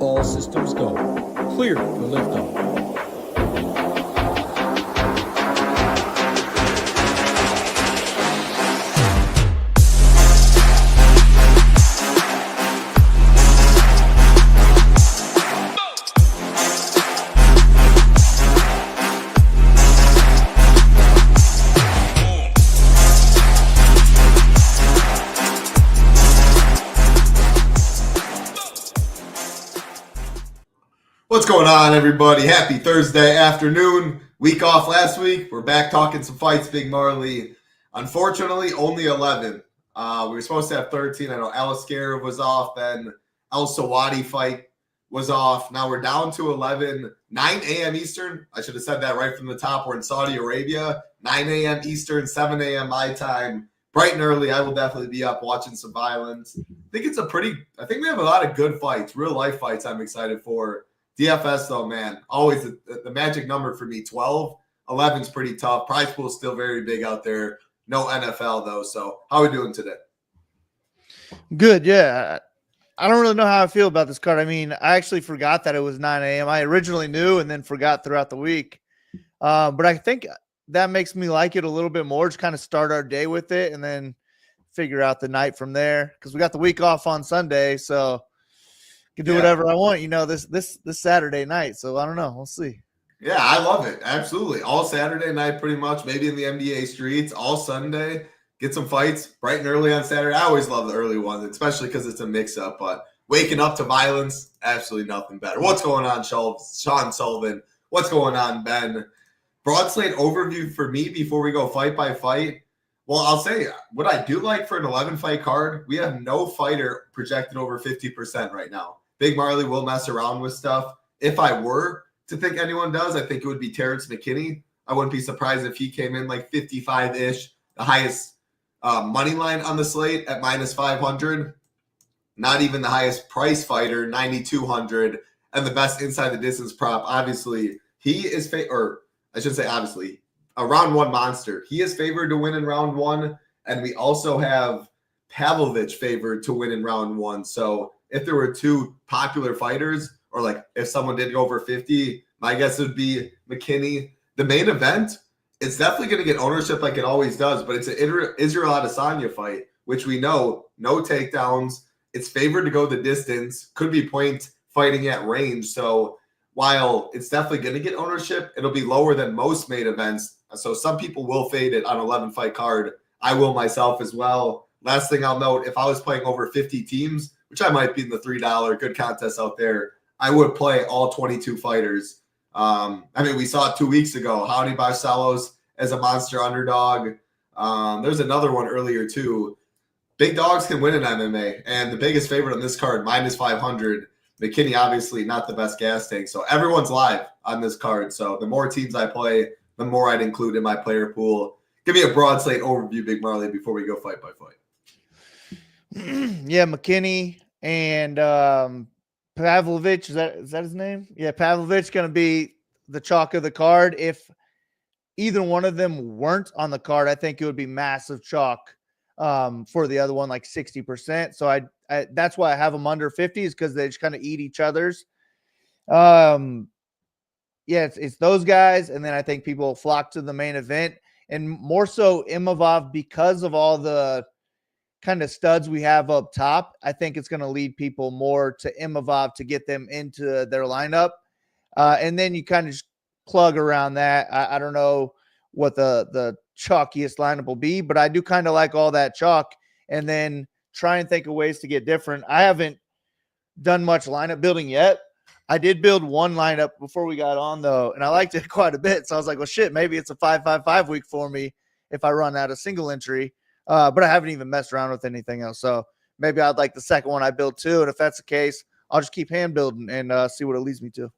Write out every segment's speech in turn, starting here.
All systems go. Clear for liftoff. What's going on, everybody? Happy Thursday afternoon. Week off last week. We're back talking some fights, Big Marley. Unfortunately, only 11. We were supposed to have 13. I know Aliskerov was off. Then El Sawadi fight was off. Now we're down to 11. 9 a.m. Eastern. I should have said that right from the top. We're in Saudi Arabia. 9 a.m. Eastern, 7 a.m. my time. Bright and early. I will definitely be up watching some violence. I think we have a lot of good fights, real life fights I'm excited for. DFS, though, man, always the magic number for me, 12. 11's pretty tough. Prize pool is still very big out there. No NFL, though. So how are we doing today? Good, yeah. I don't really know how I feel about this card. I mean, I actually forgot that it was 9 a.m. I originally knew and then forgot throughout the week. But I think that makes me like it a little bit more. Just kind of start our day with it and then figure out the night from there. Because we got the week off on Sunday, so can do whatever I want, this Saturday night. So I don't know. We'll see. Yeah, I love it. Absolutely. All Saturday night, pretty much. Maybe in the NBA streets. All Sunday. Get some fights bright and early on Saturday. I always love the early ones, especially because it's a mix-up. But waking up to violence, absolutely nothing better. What's going on, Sean Sullivan? What's going on, Ben? Broad slate overview for me before we go fight by fight. Well, I'll say what I do like for an 11-fight card, we have no fighter projected over 50% right now. Big Marley will mess around with stuff. If I were to think anyone does, I think it would be Terrence McKinney. I wouldn't be surprised if he came in like 55-ish, the highest money line on the slate at minus 500. Not even the highest price fighter, 9,200, and the best inside the distance prop. Obviously, he is a round one monster. He is favored to win in round one, and we also have Pavlovich favored to win in round one. So if there were two popular fighters, or like if someone did go over 50, my guess would be McKinney. The main event, it's definitely going to get ownership like it always does, but it's an Israel Adesanya fight, which we know, no takedowns. It's favored to go the distance, could be point fighting at range. So while it's definitely going to get ownership, it'll be lower than most main events. So some people will fade it on an 11-fight card. I will myself as well. Last thing I'll note, if I was playing over 50 teams, which I might be in the $3 good contest out there, I would play all 22 fighters. We saw it 2 weeks ago. Howdy Barcelos as a monster underdog. There's another one earlier too. Big dogs can win in MMA, and the biggest favorite on this card, minus 500. McKinney, obviously not the best gas tank. So everyone's live on this card. So the more teams I play, the more I'd include in my player pool. Give me a broad slate overview, Big Marley, before we go fight by fight. Yeah, McKinney and Pavlovich, is that his name? Yeah, Pavlovich going to be the chalk of the card. If either one of them weren't on the card, I think it would be massive chalk for the other one, like 60%. So I that's why I have them under 50s, because they just kind of eat each other's. It's those guys, and then I think people flock to the main event, and more so Imavov because of all the kind of studs we have up top. I think it's going to lead people more to Imavov to get them into their lineup. And then you kind of just plug around that. I don't know what the chalkiest lineup will be, but I do kind of like all that chalk, and then try and think of ways to get different. I haven't done much lineup building yet. I did build one lineup before we got on, though, and I liked it quite a bit. So I was like, well, shit, maybe it's a 5-5-5 week for me if I run out of single entry. But I haven't even messed around with anything else. So maybe I'd like the second one I built too. And if that's the case, I'll just keep hand building and see what it leads me to.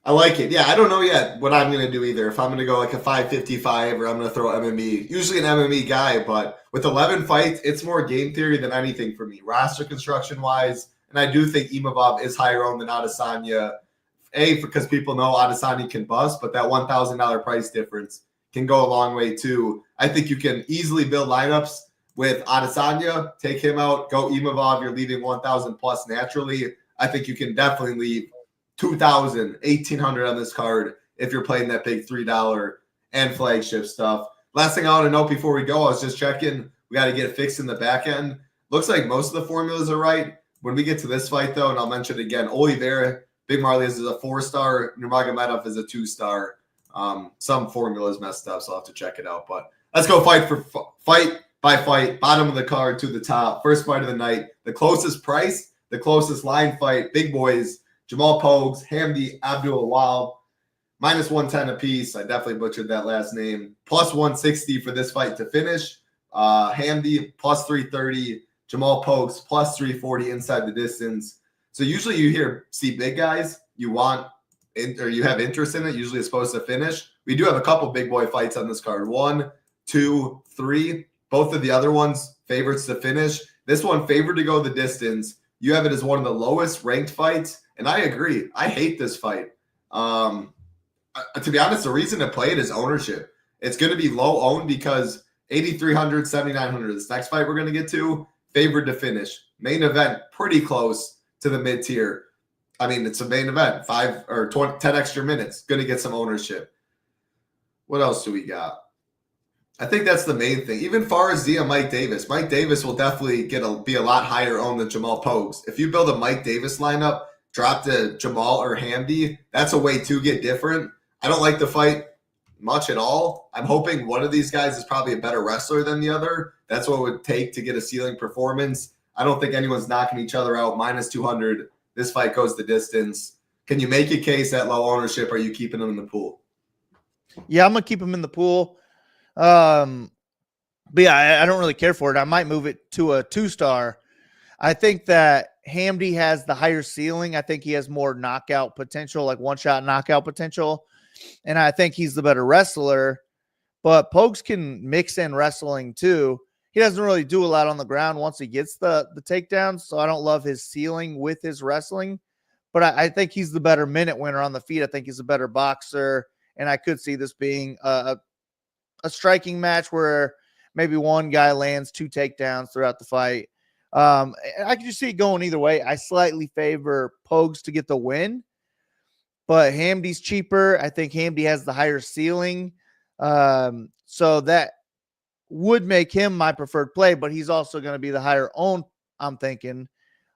I like it. Yeah, I don't know yet what I'm going to do either. If I'm going to go like a 555 or I'm going to throw MME. Usually an MME guy, but with 11 fights, it's more game theory than anything for me. Roster construction-wise, and I do think Imavov is higher owned than Adesanya. Because people know Adesanya can bust, but that $1,000 price difference can go a long way too. I think you can easily build lineups with Adesanya, take him out, go Imavov, you're leaving 1,000 plus naturally. I think you can definitely leave $2,000, $1,800 on this card if you're playing that big $3 and flagship stuff. Last thing I want to note before we go, I was just checking. We got to get it fixed in the back end. Looks like most of the formulas are right. When we get to this fight, though, and I'll mention it again, Oliveira, Big Marley is a 4-star. MMADFS is a 2-star. Some formulas messed up, so I'll have to check it out. But let's go fight by fight, bottom of the card to the top. First fight of the night, the closest price, the closest line fight, big boys, Jamal Pogues, Hamdi Abdul-Awwal, -110 apiece. I definitely butchered that last name. +160 for this fight to finish. Hamdi +330, Jamal Pogues +340 inside the distance. So usually you see big guys, you have interest in it. Usually it's supposed to finish. We do have a couple big boy fights on this card. 1, 2, 3. Both of the other ones favorites to finish. This one favored to go the distance. You have it as one of the lowest ranked fights, and I agree. I hate this fight. To be honest, the reason to play it is ownership. It's going to be low owned because 8,300, 7,900. This next fight we're going to get to, favored to finish. Main event, pretty close to the mid tier. I mean, it's a main event, 5 or 10 extra minutes. Going to get some ownership. What else do we got? I think that's the main thing. Even Farzia, Mike Davis. Mike Davis will definitely be a lot higher owned than Jamal Pogues. If you build a Mike Davis lineup, drop to Jamal or Hamdi, that's a way to get different. I don't like the fight much at all. I'm hoping one of these guys is probably a better wrestler than the other. That's what it would take to get a ceiling performance. I don't think anyone's knocking each other out. -200. This fight goes the distance. Can you make a case at low ownership? Are you keeping them in the pool? Yeah, I'm going to keep him in the pool. But yeah, I don't really care for it. I might move it to a 2-star. I think that Hamdi has the higher ceiling. I think he has more knockout potential, like one-shot knockout potential. And I think he's the better wrestler. But Pogues can mix in wrestling too. He doesn't really do a lot on the ground once he gets the takedowns, so I don't love his ceiling with his wrestling. But I think he's the better minute winner on the feet. I think he's a better boxer, and I could see this being a striking match where maybe one guy lands 2 takedowns throughout the fight. I can just see it going either way. I slightly favor Pogues to get the win, but Hamdi's cheaper. I think Hamdi has the higher ceiling. So that would make him my preferred play, but he's also going to be the higher owned, I'm thinking.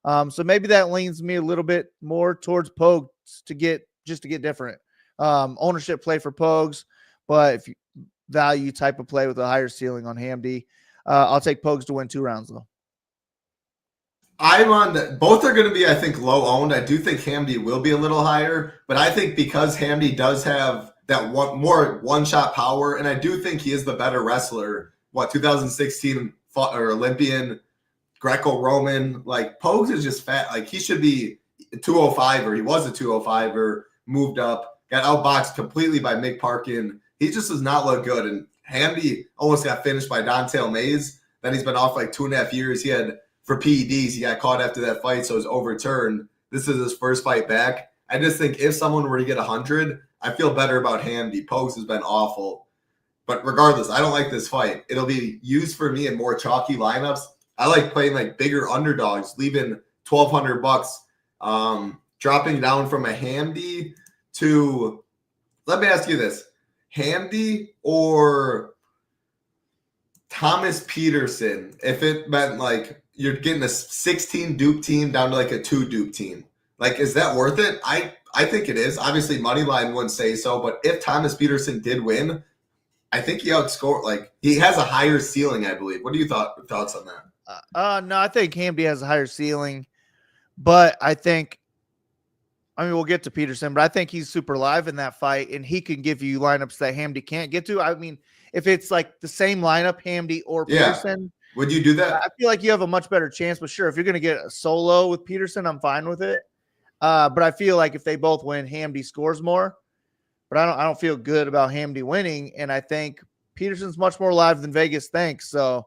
So maybe that leans me a little bit more towards Pogues to get different. Ownership play for Pogues, but if you value type of play with a higher ceiling on Hamdi, I'll take Pogues to win 2 rounds though. I'm on the, both are going to be, I think, low owned. I do think Hamdi will be a little higher, but I think because Hamdi does have that more one-shot power, and I do think he is the better wrestler. 2016 fought or Olympian, Greco-Roman. Like Pogues is just fat. Like he should be 205, or he was a 205, or moved up. Got outboxed completely by Mick Parkin. He just does not look good. And Hamdi almost got finished by Don'Tale Mays. Then he's been off like 2.5 years. He had for PEDs. He got caught after that fight, so it was overturned. This is his first fight back. I just think if someone were to get 100, I feel better about Hamdi. Pogues has been awful. But regardless, I don't like this fight. It'll be used for me in more chalky lineups. I like playing like bigger underdogs, leaving $1,200, dropping down from a Hamdi to, let me ask you this, Hamdi or Thomas Peterson, if it meant like you're getting a 16 dupe team down to like a 2 dupe team. Like, is that worth it? I think it is. Obviously, Moneyline wouldn't say so, but if Thomas Peterson did win, I think he outscored. Like, he has a higher ceiling, I believe. What are your thoughts on that? No, I think Hamdi has a higher ceiling, but I think, we'll get to Peterson, but I think he's super live in that fight, and he can give you lineups that Hamdi can't get to. I mean, if it's like the same lineup, Hamdi or Peterson, would you do that? I feel like you have a much better chance. But sure, if you're going to get a solo with Peterson, I'm fine with it. But I feel like if they both win, Hamdi scores more. But I don't feel good about Hamdi winning, and I think Peterson's much more live than Vegas thinks. So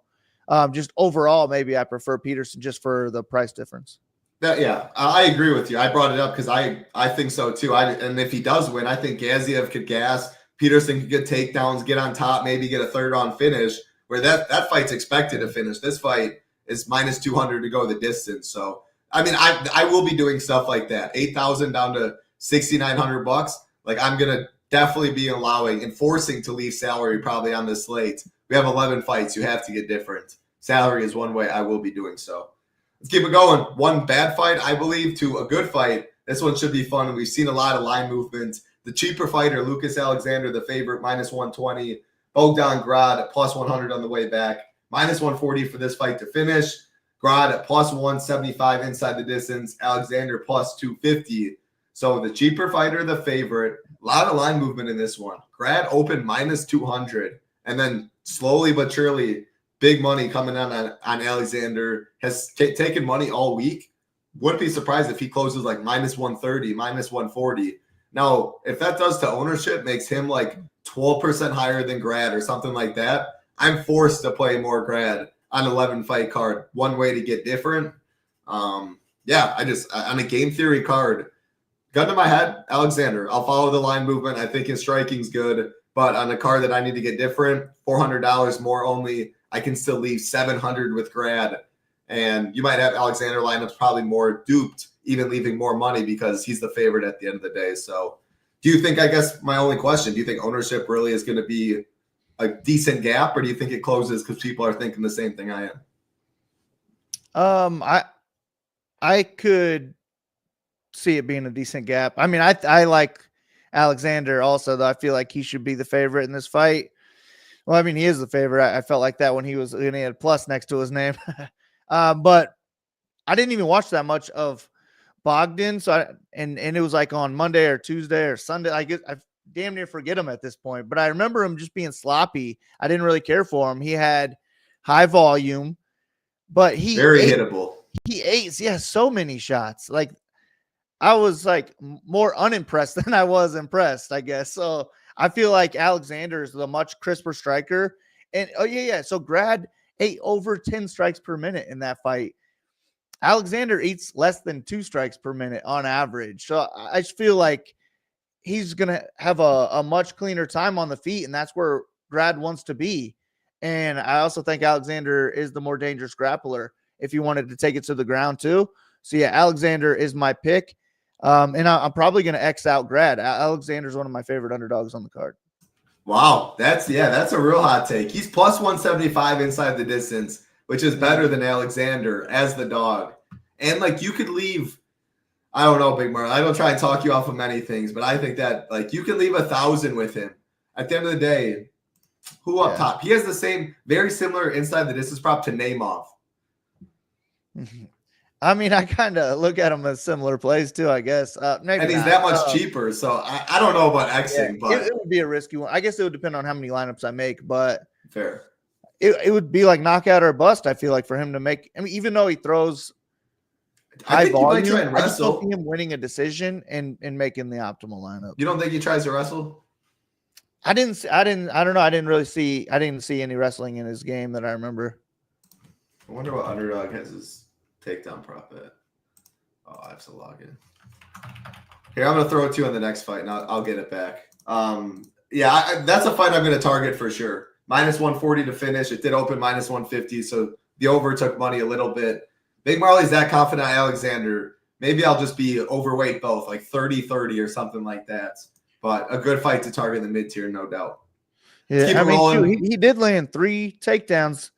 just overall, maybe I prefer Peterson just for the price difference. I agree with you. I brought it up because I think so too. And if he does win, I think Gaziev could gas. Peterson could get takedowns, get on top, maybe get a 3rd round finish. Where that fight's expected to finish. This fight is -200 to go the distance. So I mean, I will be doing stuff like that. 8,000 down to $6,900. Like, I'm gonna definitely be enforcing to leave salary probably on this slate. We have 11 fights. You have to get different. Salary is one way I will be doing so. Let's keep it going. One bad fight, I believe, to a good fight. This one should be fun. We've seen a lot of line movement. The cheaper fighter, Lucas Alexander, the favorite, -120. Bogdan Grad at +100 on the way back. -140 for this fight to finish. Grad at +175 inside the distance. Alexander +250. So the cheaper fighter, the favorite. A lot of line movement in this one. Grad opened -200. And then slowly but surely, big money coming on Alexander. Has taken money all week. Wouldn't be surprised if he closes like -130, -140. Now, if that does to ownership, makes him like 12% higher than Grad or something like that, I'm forced to play more Grad on 11 fight card. One way to get different. Yeah, on a game theory card, gun to my head, Alexander. I'll follow the line movement. I think his striking's good, but on a card that I need to get different, $400 more only, I can still leave 700 with Grad. And you might have Alexander lineups probably more duped, even leaving more money because he's the favorite at the end of the day. So do you think, I guess my only question, do you think ownership really is going to be a decent gap, or do you think it closes because people are thinking the same thing I am? I could see it being a decent gap. I mean, I like Alexander also, though. I feel like he should be the favorite in this fight. Well, I mean, he is the favorite. I felt like that when he had a plus next to his name. But I didn't even watch that much of Bogdan. So it was like on Monday or Tuesday or Sunday. I damn near forget him at this point, but I remember him just being sloppy. I didn't really care for him. He had high volume, but hittable. He ate, so many shots. Like, I was like more unimpressed than I was impressed, I guess. So I feel like Alexander is the much crisper striker. And so Grad ate over 10 strikes per minute in that fight. Alexander eats less than 2 strikes per minute on average. So I just feel like he's going to have a much cleaner time on the feet, and that's where Grad wants to be. And I also think Alexander is the more dangerous grappler if you wanted to take it to the ground too. So yeah, Alexander is my pick. And I'm probably going to X out Grad. Alexander's one of my favorite underdogs on the card. Wow. That's a real hot take. He's +175 inside the distance, which is better than Alexander as the dog. And like, you could leave, I don't know, Big Marley, I don't try and talk you off of many things, but I think that like you can leave 1,000 with him. At the end of the day, who up top? He has the same, very similar inside the distance prop to Imavov. I mean, I kind of look at him as similar plays too, I guess. Maybe and he's that much cheaper, so I don't know about Xing, but it would be a risky one. I guess it would depend on how many lineups I make, but fair. It would be like knockout or bust, I feel like, for him to make. I mean, even though he throws high volume, I just don't see him winning a decision and making the optimal lineup. You don't think he tries to wrestle? I don't know. I didn't see any wrestling in his game that I remember. I wonder what underdog has his takedown prop at. Oh, I have to log in. Here, I'm going to throw it to you on the next fight, and I'll get it back. That's a fight I'm going to target for sure. -140 to finish. It did open -150, so the over took money a little bit. Big Marley's that confident Alexander. Maybe I'll just be overweight both, like 30-30 or something like that. But a good fight to target in the mid-tier, no doubt. Yeah, I mean, he did land 3 takedowns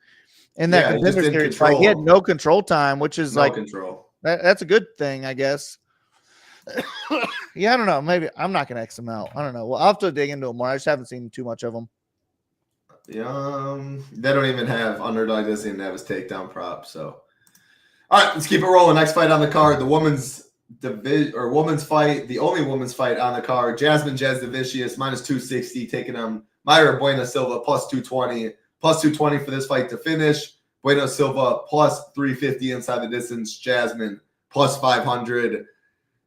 in that contender series fight. He had no control time, which is control. That's a good thing, I guess. Yeah, I don't know. Maybe I'm not going to X him out. I don't know. Well, I'll have to dig into him more. I just haven't seen too much of him. They don't even have underdog. Doesn't even have his takedown prop. So, all right, let's keep it rolling. Next fight on the card, the women's fight, the only women's fight on the card. Jasmine Jasdavicius -260 taking on Mayra Bueno Silva +220. +220 for this fight to finish. Bueno Silva +350 inside the distance. Jasmine +500.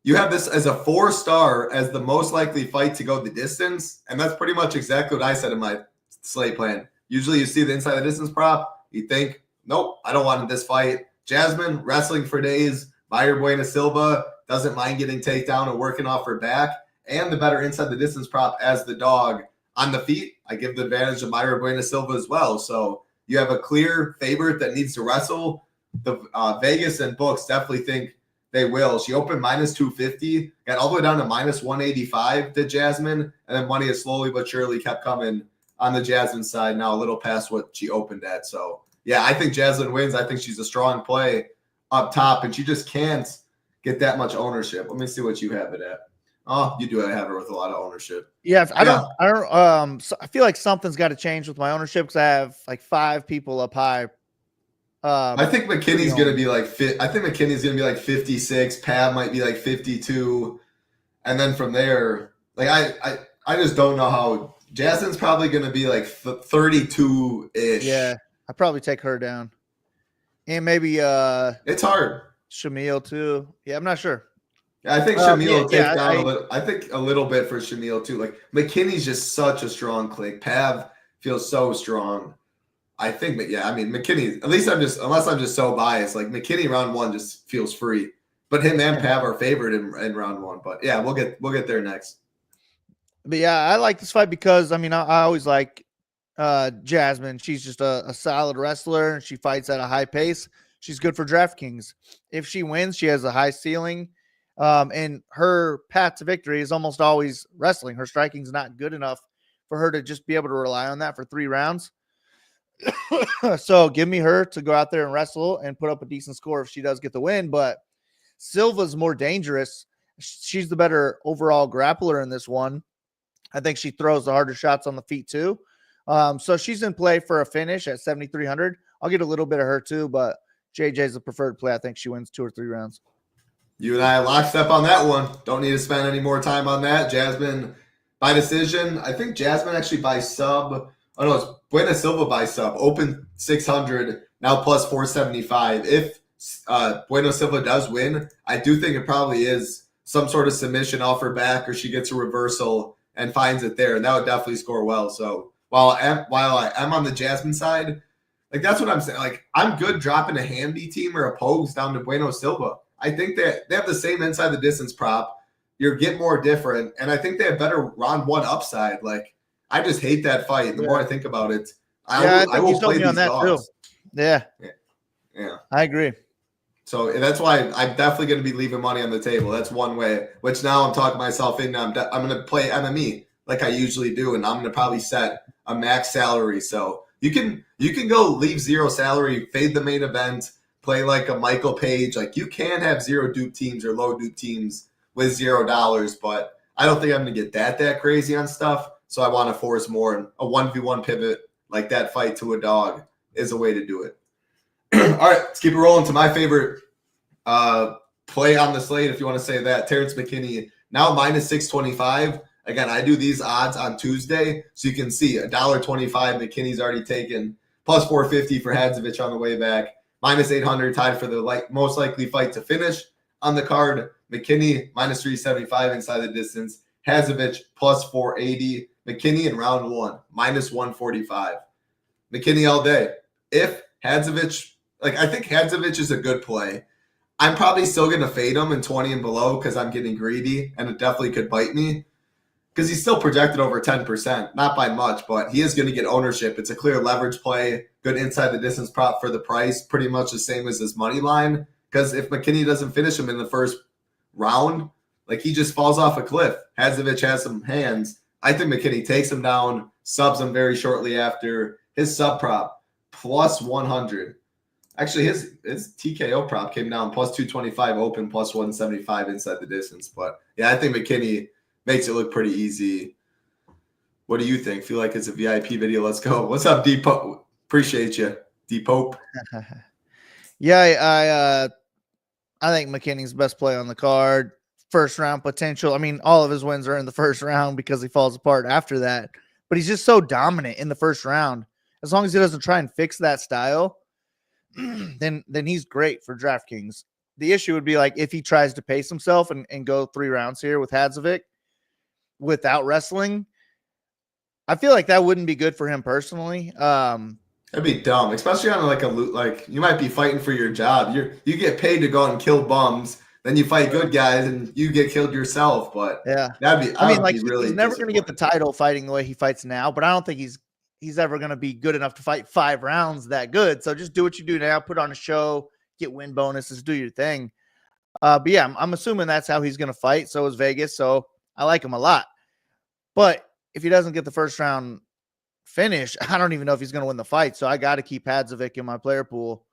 You have this as a 4-star as the most likely fight to go the distance, and that's pretty much exactly what I said in my slate plan. Usually you see the inside the distance prop, you think, nope, I don't want this fight. Jasmine wrestling for days. Mayra Bueno Silva doesn't mind getting takedown and working off her back, and the better inside the distance prop as the dog. On the feet, I give the advantage of Mayra Bueno Silva as well. So you have a clear favorite that needs to wrestle. the Vegas and books definitely think they will. She opened minus 250, got all the way down to minus 185 to Jasmine, and then money has slowly but surely kept coming on the Jasmine side, now a little past what she opened at. So, yeah, I think Jasmine wins. I think she's a strong play up top, and she just can't get that much ownership. Let me see what you have it at. Oh, you do have her with a lot of ownership. Yeah, I feel like something's got to change with my ownership because I have like 5 people up high. I think McKinney's going to be like I think McKinney's going to be like 56. Pav might be like 52, and then from there, like I just don't know how. Jasmine's probably going to be like 32 ish. Yeah, I probably take her down, and maybe it's hard. Shamil too. Yeah, I'm not sure. I think Shamil will take down a little. I think a little bit for Shamil too. Like McKinney's just such a strong click. Pav feels so strong. I think, but yeah, I mean McKinney. At least unless I'm just so biased. Like McKinney round 1 just feels free. But him and Pav are favored in round 1. But yeah, we'll get there next. But yeah, I like this fight because I mean I always like Jasmine. She's just a solid wrestler and she fights at a high pace. She's good for DraftKings. If she wins, she has a high ceiling. And her path to victory is almost always wrestling. Her striking is not good enough for her to just be able to rely on that for 3 rounds. So give me her to go out there and wrestle and put up a decent score if she does get the win. But Silva's more dangerous. She's the better overall grappler in this one. I think she throws the harder shots on the feet too. So she's in play for a finish at 7,300. I'll get a little bit of her too, but JJ's the preferred play. I think she wins 2 or 3 rounds. You and I lockstep on that one. Don't need to spend any more time on that. Jasmine by decision. I think Jasmine actually by sub. Oh no, it's Buena Silva by sub. Open 600, now plus 475. If Buena Silva does win, I do think it probably is some sort of submission off her back, or she gets a reversal and finds it there, and that would definitely score well. So while I am on the Jasmine side, like that's what I'm saying. Like I'm good dropping a handy team or a Pogues down to Bueno Silva. I think that they have the same inside the distance prop. You get more different, and I think they have better round 1 upside. Like I just hate that fight. The more I think about it, I will play these dogs. Yeah, I agree. So that's why I'm definitely going to be leaving money on the table. That's one way. Which now I'm talking myself in. I'm going to play MME like I usually do, and I'm going to probably set a max salary. So you can go leave 0 salary, fade the main event. Play like a Michael Page. Like you can have 0 dupe teams or low dupe teams with $0, but I don't think I'm going to get that crazy on stuff. So I want to force more. A 1v1 pivot like that fight to a dog is a way to do it. All right, let's keep it rolling to my favorite play on the slate, if you want to say that. Terrence McKinney, now minus 625. Again, I do these odds on Tuesday, so you can see $1.25 McKinney's already taken, plus 450 for Hadzovic on the way back. Minus 800 tied for the most likely fight to finish on the card. McKinney minus 375 inside the distance. Hadzovic plus 480. McKinney in round 1 minus 145. McKinney all day. If Hadzovic, I think Hadzovic is a good play. I'm probably still going to fade him in 20 and below because I'm getting greedy and it definitely could bite me. Because he's still projected over 10%, not by much, but he is going to get ownership. It's a clear leverage play, good inside the distance prop for the price, pretty much the same as his money line. Because if McKinney doesn't finish him in the first round, he just falls off a cliff. Hadzovic has some hands. I think McKinney takes him down, subs him very shortly after. His sub prop, plus 100. Actually, his TKO prop came down, plus 225 open, plus 175 inside the distance. But, yeah, I think McKinney makes it look pretty easy. What do you think? Feel like it's a VIP video. Let's go. What's up, D-Pope? Appreciate you, D-Pope. Yeah, I think McKinney's best play on the card. First round potential. I mean, all of his wins are in the first round because he falls apart after that. But he's just so dominant in the first round. As long as he doesn't try and fix that style, then he's great for DraftKings. The issue would be if he tries to pace himself and go 3 rounds here with Hadzovic without wrestling. I feel like that wouldn't be good for him personally. That'd be dumb, especially on you might be fighting for your job. You get paid to go out and kill bums, then you fight good guys and you get killed yourself. But yeah, he's never going to get the title fighting the way he fights now. But I don't think he's ever going to be good enough to fight 5 rounds that good. So just do what you do now. Put on a show, get win bonuses, do your thing. But yeah, I'm assuming that's how he's going to fight. So is Vegas. So I like him a lot. But if he doesn't get the first round finish, I don't even know if he's going to win the fight. So I got to keep Hadzovic in my player pool.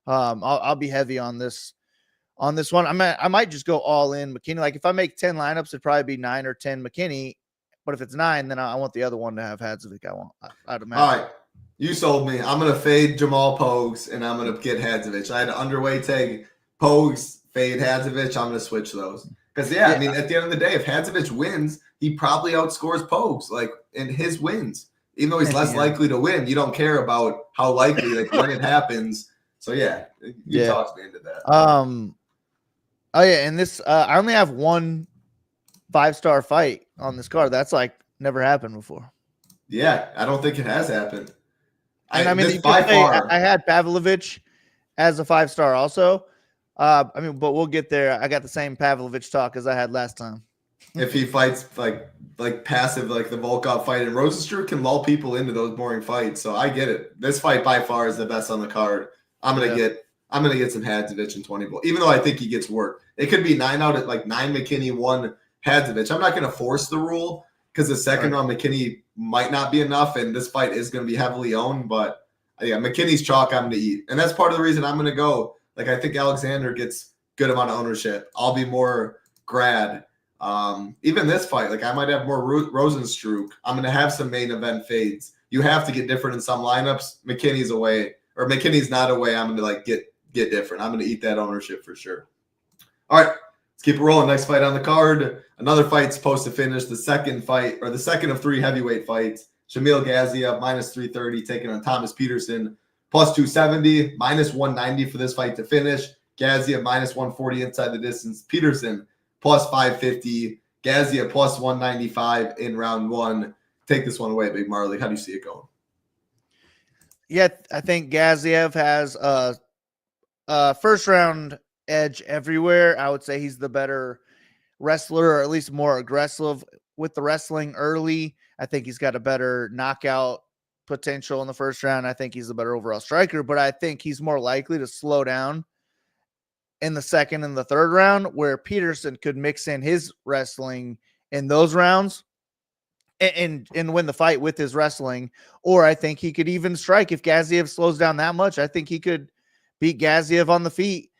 I'll be heavy on this one. I might just go all in McKinney. Like if I make 10 lineups, it'd probably be 9 or 10 McKinney. But if it's 9, then I want the other one to have Hadzovic. I'd imagine. All right. You sold me. I'm going to fade Jamal Pogues, and I'm going to get Hadzovic. I had an underweight tag Pogues, fade Hadzovic. I'm going to switch those. Because, I mean, at the end of the day, if Hadzovic wins, he probably outscores Pogues, like, in his wins. Even though he's less likely to win, you don't care about how likely, like, when it happens. So, you talked me into that. Oh, yeah, and this I only have one 5-star fight on this card. That's, like, never happened before. Yeah, I don't think it has happened. And I mean, I had Pavlovich as a 5-star also. I mean, but we'll get there. I got the same Pavlovich talk as I had last time. If he fights like passive, like the Volkov fight, and Rosenstruck can lull people into those boring fights. So I get it. This fight by far is the best on the card. I'm gonna get some Hadzovic and 20 bull, even though I think he gets work. It could be 9 out of 9 McKinney, 1 Hadzovic. I'm not gonna force the rule because the second round McKinney might not be enough, and this fight is going to be heavily owned. But McKinney's chalk I'm going to eat, and that's part of the reason I'm going to go. Like I think Alexander gets good amount of ownership. I'll be more grad. Even this fight, like I might have more Rosenstruck. I'm going to have some main event fades. You have to get different in some lineups. McKinney's away, or McKinney's not away. I'm going to get different. I'm going to eat that ownership for sure. All right. Let's keep it rolling. Next fight on the card. Another fight supposed to finish the second fight, or the second of 3 heavyweight fights. Shamil Gaziev, minus 330, taking on Thomas Peterson, plus 270, minus 190 for this fight to finish. Gaziev, minus 140 inside the distance. Peterson, plus 550. Gaziev, plus 195 in round 1. Take this one away, Big Marley. How do you see it going? Yeah, I think Gaziev has a first round edge everywhere. I would say he's the better wrestler, or at least more aggressive with the wrestling early. I think he's got a better knockout potential in the first round. I think he's a better overall striker, but I think he's more likely to slow down in the second and the third round, where Peterson could mix in his wrestling in those rounds and win the fight with his wrestling. Or I think he could even strike if Gaziev slows down that much. I think he could beat Gaziev on the feet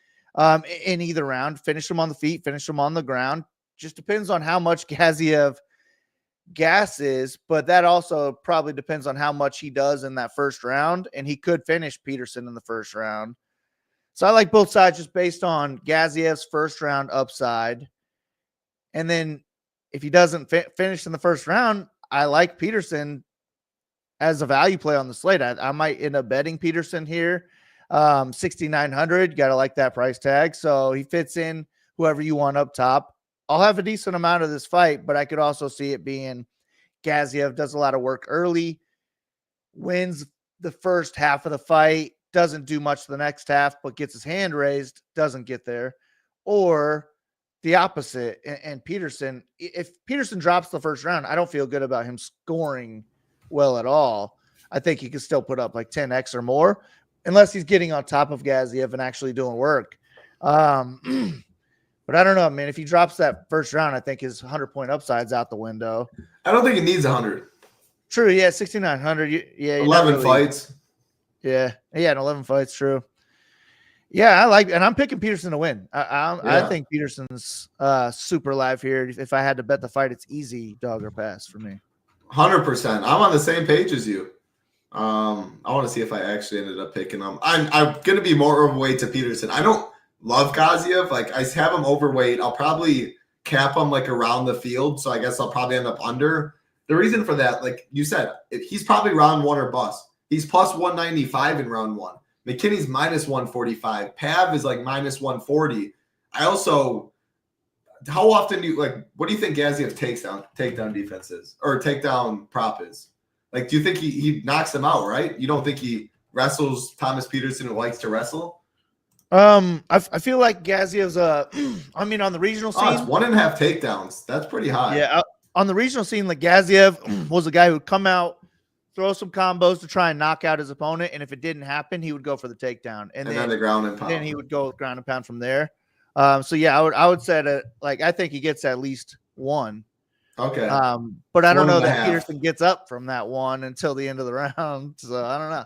in either round, finish him on the feet, finish him on the ground. Just depends on how much Gaziev gasses, but that also probably depends on how much he does in that first round, and he could finish Peterson in the first round. So I like both sides just based on Gaziev's first round upside. And then if he doesn't finish in the first round, I like Peterson as a value play on the slate. I might end up betting Peterson here. 6,900, got to like that price tag. So he fits in whoever you want up top. I'll have a decent amount of this fight, but I could also see it being Gaziev does a lot of work early, wins the first half of the fight, doesn't do much the next half, but gets his hand raised, doesn't get there. Or the opposite. And Peterson, if Peterson drops the first round, I don't feel good about him scoring well at all. I think he could still put up like 10x or more, unless he's getting on top of Gaziev and actually doing work. But I don't know, man. If he drops that first round, I think his 100-point upside's out the window. I don't think he needs 100. True, yeah, 6,900. Yeah, 11 fights. Yeah, 11 fights. True. Yeah, I like, and I'm picking Peterson to win. I think Peterson's super live here. If I had to bet the fight, it's easy dog or pass for me. 100%. I'm on the same page as you. I want to see if I actually ended up picking him. I'm going to be more overweight to Peterson. I don't love Gaziev. Like, I have him overweight. I'll probably cap him like around the field. So I guess I'll probably end up under. The reason for that, like you said, he's probably round 1 or bust. He's plus 195 in round 1. McKinney's minus 145. Pav is like minus 140. I also, how often do you, like, what do you think Gaziev's takedown defense is, or takedown prop is? Like, do you think he knocks them out, right? You don't think he wrestles Thomas Peterson, who likes to wrestle? I feel like Gaziev's I mean, on the regional scene, it's 1.5 takedowns. That's pretty high. Yeah, on the regional scene, like Gaziev was a guy who would come out throw some combos to try and knock out his opponent. And if it didn't happen, he would go for the takedown. And then the ground and pound. Then he would go ground and pound from there. So yeah, I would say that, like, I think he gets at least one. Okay. But I don't know that half. Peterson gets up from that one until the end of the round. So I don't know.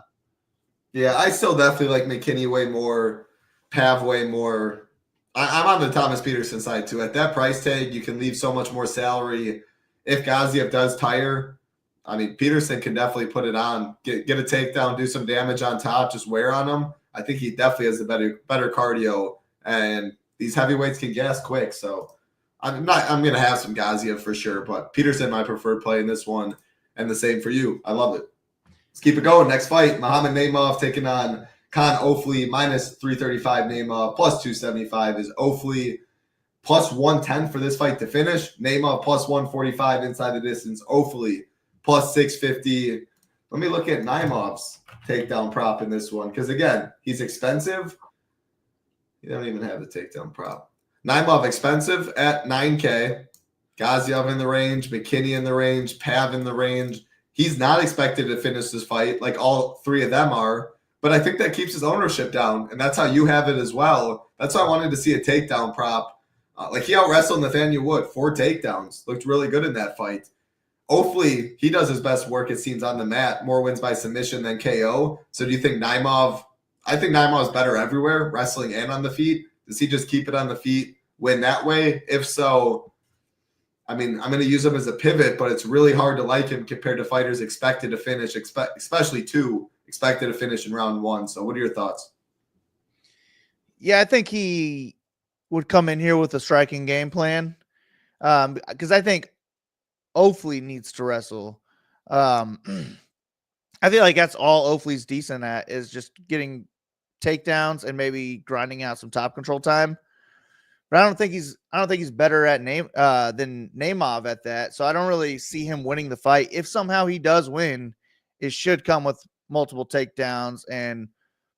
Yeah, I still definitely like McKinney way more, Pav way more. I'm on the Thomas Peterson side too. At that price tag, you can leave so much more salary. If Gaziev does tire, I mean, Peterson can definitely put it on, get a takedown, do some damage on top, just wear on him. I think he definitely has the better cardio, and these heavyweights can gas quick. So I'm going to have some Gaziev for sure, but Peterson my preferred play in this one, and the same for you. I love it. Let's keep it going. Next fight, Muhammad Naimov taking on Khan Ofli, minus 335 Naimov, plus 275 is Ofli, plus 110 for this fight to finish. Naimov plus 145 inside the distance. Ofli plus 650. Let me look at Naimov's takedown prop in this one, because again, he's expensive. You don't even have the takedown prop. Naimov expensive at 9K. Gaziev in the range, McKinney in the range, Pav in the range. He's not expected to finish this fight like all three of them are, but I think that keeps his ownership down, and that's how you have it as well. That's why I wanted to see a takedown prop. Like he out-wrestled Nathaniel Wood, 4 takedowns. Looked really good in that fight. Hopefully, he does his best work, it seems, on the mat. More wins by submission than KO. So do you think Naimov – I think Naimov is better everywhere, wrestling and on the feet. Does he just keep it on the feet, win that way? If so, I mean, I'm going to use him as a pivot, but it's really hard to like him compared to fighters expected to finish, especially 2 expected to finish in round 1. So what are your thoughts? Yeah, I think he would come in here with a striking game plan, because I think Ofli needs to wrestle. I feel like that's all Ofli's decent at, is just getting takedowns and maybe grinding out some top control time. But I don't think he's better at than Naimov at that. So I don't really see him winning the fight. If somehow he does win, it should come with multiple takedowns and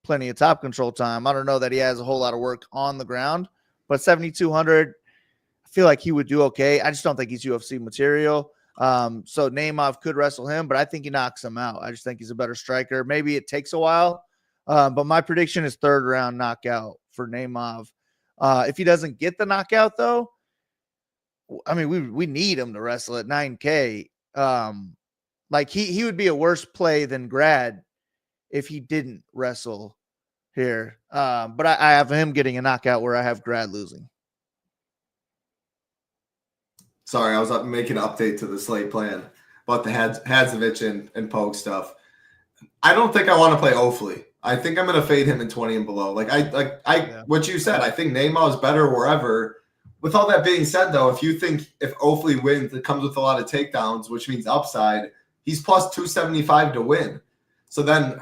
plenty of top control time. I don't know that he has a whole lot of work on the ground, but 7,200, I feel like he would do okay. I just don't think he's UFC material. So Naimov could wrestle him, but I think he knocks him out. I just think he's a better striker. Maybe it takes a while, but my prediction is 3rd round knockout for Naimov. If he doesn't get the knockout, though, I mean, we need him to wrestle at 9K. Like he would be a worse play than Grad if he didn't wrestle here. But I have him getting a knockout where I have Grad losing. Sorry, I was making an update to the slate plan about the Hadzovich and Pogue stuff. I don't think I want to play Ofli. I think I'm going to fade him in 20 and below. What you said, I think Naimov is better wherever. With all that being said, though, if Ofli wins, it comes with a lot of takedowns, which means upside. He's plus 275 to win. So then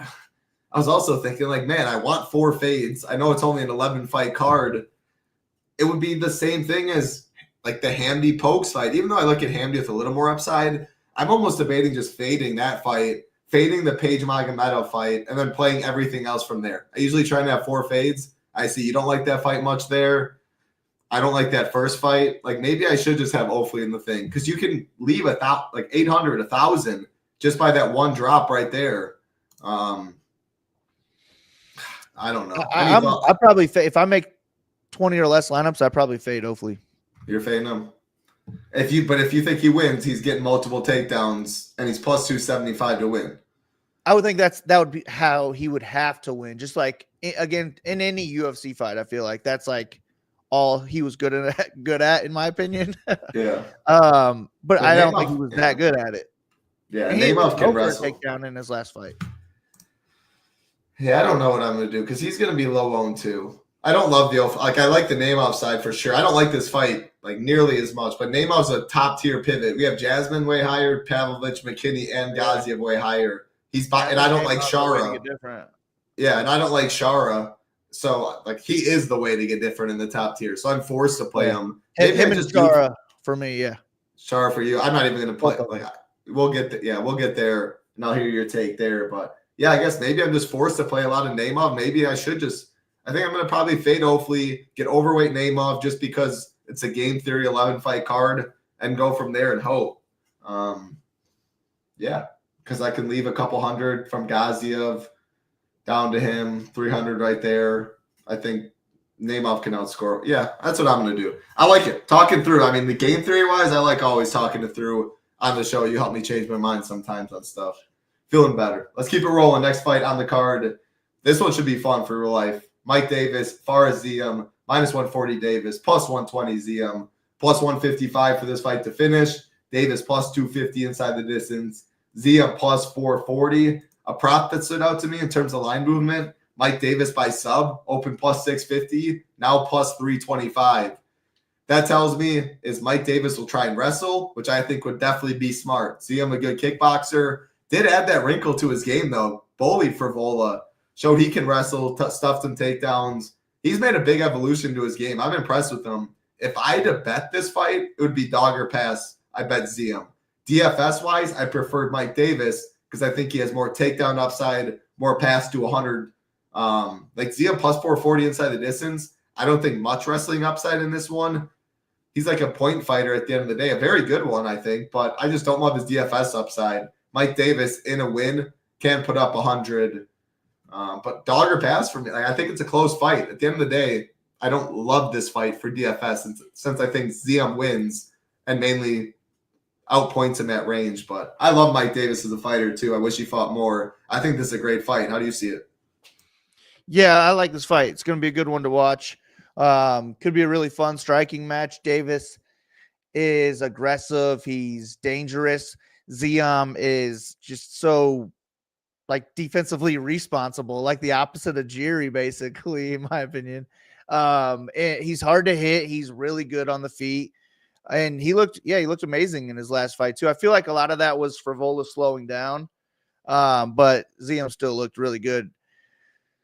I was also thinking, like, man, I want 4 fades. I know it's only an 11-fight card. It would be the same thing as like the Hamdy Pokes fight. Even though I look at Hamdy with a little more upside, I'm almost debating just fading that fight, fading the Page Magomedov fight, and then playing everything else from there. I usually try to have 4 fades. I see you don't like that fight much there. I don't like that first fight. Like, maybe I should just have Ofli in the thing, because you can leave 800, 1,000 just by that one drop right there. I don't know. I probably if I make 20 or less lineups, I probably fade Ofli. You're fading him. If you think he wins, he's getting multiple takedowns and he's plus 275 to win. I would think that would be how he would have to win. Just like, again, in any UFC fight, I feel like that's like all he was good at, in my opinion. Yeah. But I don't think he was that good at it. Yeah, and Naimov can wrestle. Takedown in his last fight. Yeah, I don't know what I'm going to do, because he's going to be low owned too. I don't love I like the Naimov side for sure. I don't like this fight like nearly as much, but Naimov's a top tier pivot. We have Jasmine way higher, Pavlovich, McKinney, and Gaziev way higher. And I don't like Shara. Yeah, and I don't like Shara. So like he is the way to get different in the top tier. So I'm forced to play him. Maybe him and Shara for me, yeah. Shara for you. I'm not even going to play. We'll get there, and I'll hear your take there. But yeah, I guess maybe I'm just forced to play a lot of Naimov. Maybe I should I think I'm going to probably fade Ofli, get overweight Naimov just because it's a game theory 11-fight card, and go from there and hope. Yeah, because I can leave a couple hundred from Gaziev down to him, 300 right there. I think Imavov can outscore. Yeah, that's what I'm going to do. I like it. Talking through. I mean, the game theory-wise, I like always talking it through on the show. You help me change my mind sometimes on stuff. Feeling better. Let's keep it rolling. Next fight on the card. This one should be fun for real life. Mike Davis, Fares Ziam, minus 140 Davis, plus 120 Ziam, plus 155 for this fight to finish. Davis plus 250 inside the distance. Ziam plus 440. A prop that stood out to me in terms of line movement. Mike Davis by sub, open plus 650, now plus 325. That tells me is Mike Davis will try and wrestle, which I think would definitely be smart. Ziam, a good kickboxer. Did add that wrinkle to his game, though. Bullied for Vola. Showed he can wrestle, stuffed some takedowns. He's made a big evolution to his game. I'm impressed with him. If I had to bet this fight, it would be dog or pass. I bet Ziam. DFS-wise, I preferred Mike Davis because I think he has more takedown upside, more pass to 100. Like Ziam plus 440 inside the distance. I don't think much wrestling upside in this one. He's like a point fighter at the end of the day. A very good one, I think, but I just don't love his DFS upside. Mike Davis in a win can put up 100. But dog or pass for me. Like, I think it's a close fight. At the end of the day, I don't love this fight for DFS since I think Ziam wins and mainly outpoints him at range. But I love Mike Davis as a fighter too. I wish he fought more. I think this is a great fight. How do you see it? Yeah, I like this fight. It's going to be a good one to watch. Could be a really fun striking match. Davis is aggressive. He's dangerous. Ziam is just so like defensively responsible, like the opposite of Jiri, basically, in my opinion. He's hard to hit. He's really good on the feet. And he looked amazing in his last fight too. I feel like a lot of that was Frivola slowing down. But Ziam still looked really good.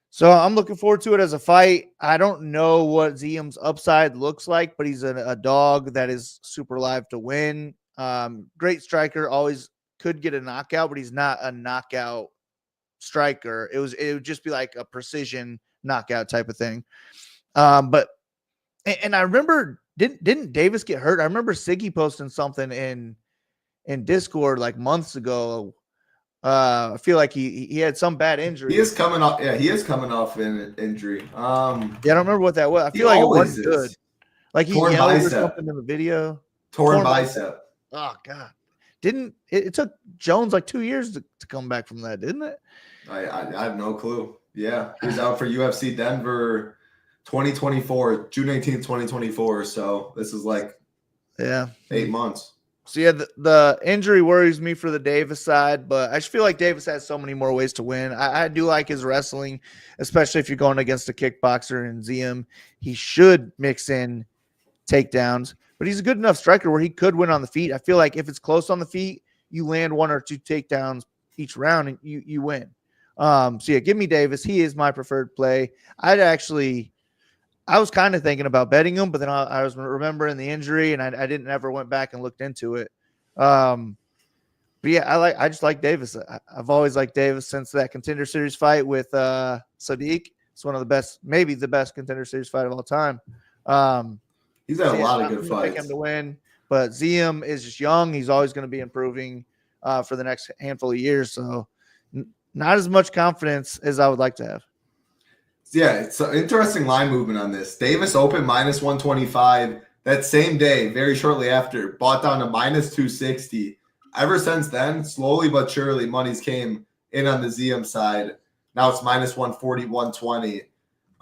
So I'm looking forward to it as a fight. I don't know what Ziam's upside looks like, but he's a dog that is super live to win. Great striker, always could get a knockout, but he's not a knockout striker. It would just be like a precision knockout type of thing. But I remember didn't Davis get hurt? I remember Siggy posting something in Discord like months ago. I feel like he had some bad injury. He is coming off. Yeah, he is coming off an injury. I don't remember what that was. I feel like it wasn't good. Like he yelled or something in the video. Torn bicep. Oh God! Didn't it took Jones like 2 years to come back from that? Didn't it? I have no clue. Yeah, he was out for UFC Denver 2024, June 18th, 2024. So this is like 8 months. So yeah, the injury worries me for the Davis side, but I just feel like Davis has so many more ways to win. I do like his wrestling, especially if you're going against a kickboxer and Ziam. He should mix in takedowns, but he's a good enough striker where he could win on the feet. I feel like if it's close on the feet, you land 1 or 2 takedowns each round and you win. So yeah, give me Davis. He is my preferred play. I was kind of thinking about betting him, but then I was remembering the injury, and I didn't ever went back and looked into it. But yeah, I just like Davis. I've always liked Davis since that Contender Series fight with Sadiq. It's one of the best, maybe the best Contender Series fight of all time. He's had a lot of good fights. Pick him to win, but Ziam is just young. He's always going to be improving for the next handful of years. So not as much confidence as I would like to have. Yeah, it's an interesting line movement on this. Davis open minus 125. That same day, very shortly after, bought down to minus 260. Ever since then, slowly but surely, monies came in on the Ziam side. Now it's minus 140, 120.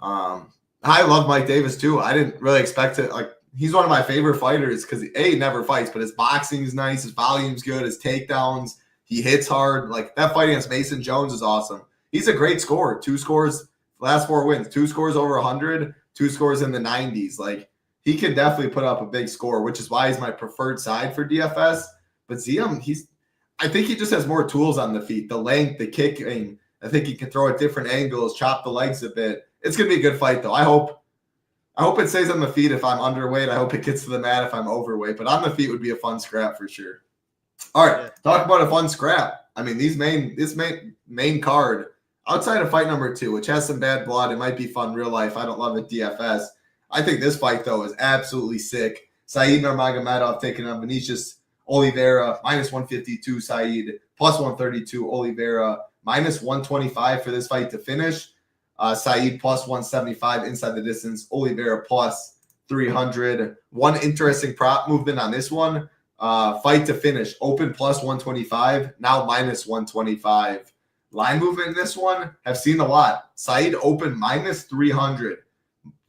I love Mike Davis too. I didn't really expect it. Like, he's one of my favorite fighters because he never fights, but his boxing is nice, his volume's good, his takedowns, he hits hard. Like, that fight against Mason Jones is awesome. He's a great scorer. 2 scores. Last 4 wins, 2 scores over 100, 2 scores in the 90s. Like, he can definitely put up a big score, which is why he's my preferred side for DFS. But Ziam, I think he just has more tools on the feet, the length, the kicking. I think he can throw at different angles, chop the legs a bit. It's gonna be a good fight, though. I hope it stays on the feet if I'm underweight. I hope it gets to the mat if I'm overweight. But on the feet would be a fun scrap for sure. All right, talk about a fun scrap. I mean, this main card. Outside of fight number 2, which has some bad blood, it might be fun real life. I don't love it DFS. I think this fight, though, is absolutely sick. Said Nurmagomedov taking on Vinicius Oliveira, minus 152 Said, plus 132. Oliveira minus 125 for this fight to finish. Saeed plus 175 inside the distance. Oliveira plus 300. One interesting prop movement on this one. Fight to finish. Open plus 125. Now minus 125. Line movement in this one. Have seen a lot. Saeed open minus 300.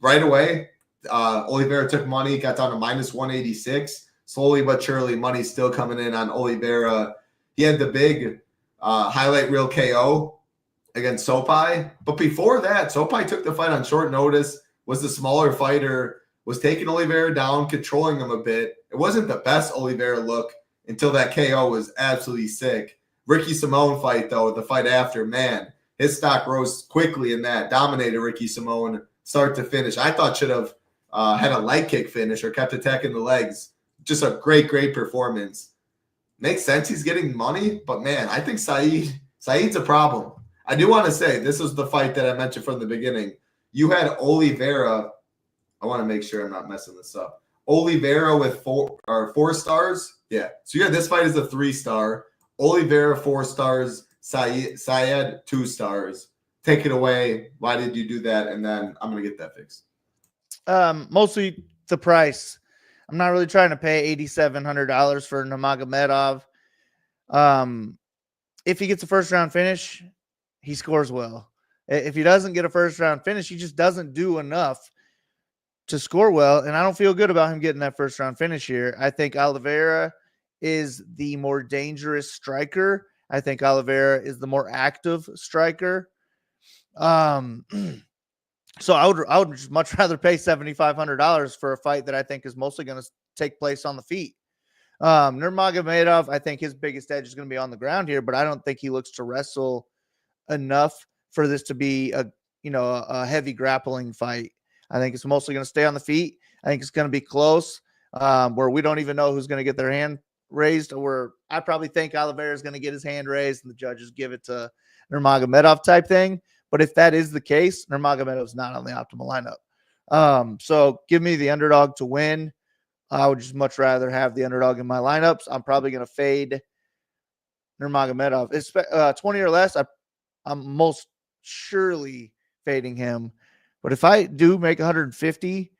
Right away, Oliveira took money. Got down to minus 186. Slowly but surely, money's still coming in on Oliveira. He had the big highlight reel KO against Sopai. But before that, Sopai took the fight on short notice, was the smaller fighter, was taking Oliveira down, controlling him a bit. It wasn't the best Oliveira look until that KO was absolutely sick. Ricky Simone fight, though, the fight after, man, his stock rose quickly in that. Dominated Ricky Simone start to finish. I thought should have had a leg kick finish or kept attacking the legs. Just a great performance. Makes sense he's getting money, but man, I think Saeed's a problem. I do want to say this was the fight that I mentioned from the beginning. You had Oliveira. I want to make sure I'm not messing this up. Oliveira with four stars. Yeah. So you had this fight as a 3-star. Oliveira 4 stars. Syed 2 stars. Take it away. Why did you do that? And then I'm gonna get that fixed. Mostly the price. I'm not really trying to pay $8,700 for Nurmagomedov. If he gets a first round finish, he scores well. If he doesn't get a first round finish, he just doesn't do enough to score well. And I don't feel good about him getting that first round finish here. I think Oliveira is the more dangerous striker. I think Oliveira is the more active striker. So I would just much rather pay $7,500 for a fight that I think is mostly going to take place on the feet. Nurmagomedov, I think his biggest edge is going to be on the ground here, but I don't think he looks to wrestle enough for this to be a heavy grappling fight. I think it's mostly going to stay on the feet. I think it's going to be close, where we don't even know who's going to get their hand raised, or I probably think Oliveira is going to get his hand raised and the judges give it to Nurmagomedov type thing. But if that is the case, Nurmagomedov is not on the optimal lineup. So give me the underdog to win. I would just much rather have the underdog in my lineups. I'm probably going to fade Nurmagomedov. It's 20 or less. I'm most surely fading him. But if I do make 150